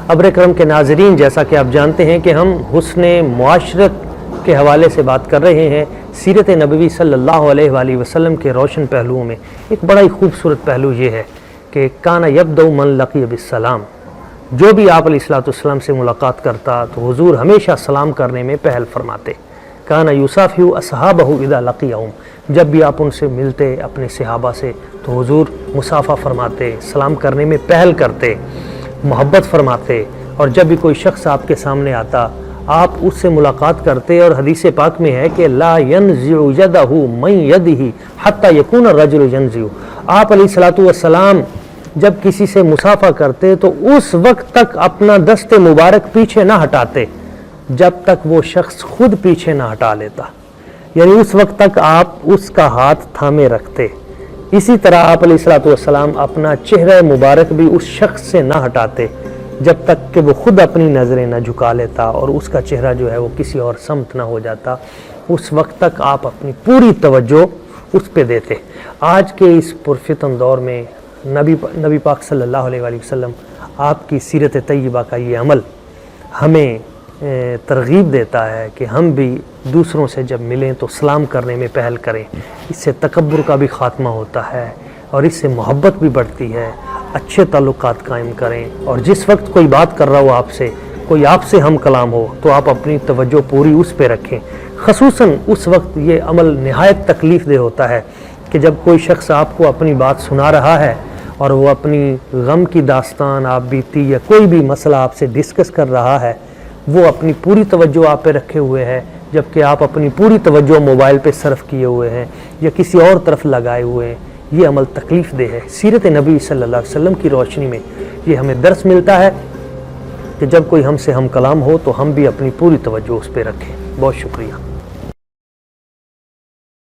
ابر کرم کے ناظرین، جیسا کہ آپ جانتے ہیں کہ ہم حسن معاشرت کے حوالے سے بات کر رہے ہیں، سیرت نبوی صلی اللہ علیہ وآلہ وسلم کے روشن پہلوؤں میں ایک بڑا ہی خوبصورت پہلو یہ ہے کہ کانا یبدأ من لقی بالسلام، جو بھی آپ علیہ الصلوۃ والسلام سے ملاقات کرتا تو حضور ہمیشہ سلام کرنے میں پہل فرماتے۔ کانا یصافح اصحابہ اذا لقیہم، جب بھی آپ ان سے ملتے اپنے صحابہ سے تو حضور مصافحہ فرماتے، سلام کرنے میں پہل کرتے، محبت فرماتے، اور جب بھی کوئی شخص آپ کے سامنے آتا آپ اس سے ملاقات کرتے، اور حدیث پاک میں ہے کہ لا ينزع یدہ من یدہ حتی یکون الرجل ینزع، آپ علیہ الصلوۃ والسلام جب کسی سے مصافحہ کرتے تو اس وقت تک اپنا دست مبارک پیچھے نہ ہٹاتے جب تک وہ شخص خود پیچھے نہ ہٹا لیتا، یعنی اس وقت تک آپ اس کا ہاتھ تھامے رکھتے۔ اسی طرح آپ علیہ الصلوۃ والسلام اپنا چہرہ مبارک بھی اس شخص سے نہ ہٹاتے جب تک کہ وہ خود اپنی نظریں نہ جھکا لیتا اور اس کا چہرہ جو ہے وہ کسی اور سمت نہ ہو جاتا، اس وقت تک آپ اپنی پوری توجہ اس پہ دیتے۔ آج کے اس پرفتن دور میں نبی پاک صلی اللہ علیہ وآلہ وسلم آپ کی سیرت طیبہ کا یہ عمل ہمیں ترغیب دیتا ہے کہ ہم بھی دوسروں سے جب ملیں تو سلام کرنے میں پہل کریں، اس سے تکبر کا بھی خاتمہ ہوتا ہے اور اس سے محبت بھی بڑھتی ہے، اچھے تعلقات قائم کریں، اور جس وقت کوئی بات کر رہا ہو آپ سے، کوئی آپ سے ہم کلام ہو تو آپ اپنی توجہ پوری اس پہ رکھیں۔ خصوصاً اس وقت یہ عمل نہایت تکلیف دہ ہوتا ہے کہ جب کوئی شخص آپ کو اپنی بات سنا رہا ہے اور وہ اپنی غم کی داستان آپ بیتی یا کوئی بھی مسئلہ آپ سے ڈسکس کر رہا ہے، وہ اپنی پوری توجہ آپ پہ رکھے ہوئے ہے، جبکہ آپ اپنی پوری توجہ موبائل پہ صرف کیے ہوئے ہیں یا کسی اور طرف لگائے ہوئے ہیں۔ یہ عمل تکلیف دہ ہے۔ سیرت نبی صلی اللہ علیہ وسلم کی روشنی میں یہ ہمیں درس ملتا ہے کہ جب کوئی ہم سے ہم کلام ہو تو ہم بھی اپنی پوری توجہ اس پہ رکھیں۔ بہت شکریہ۔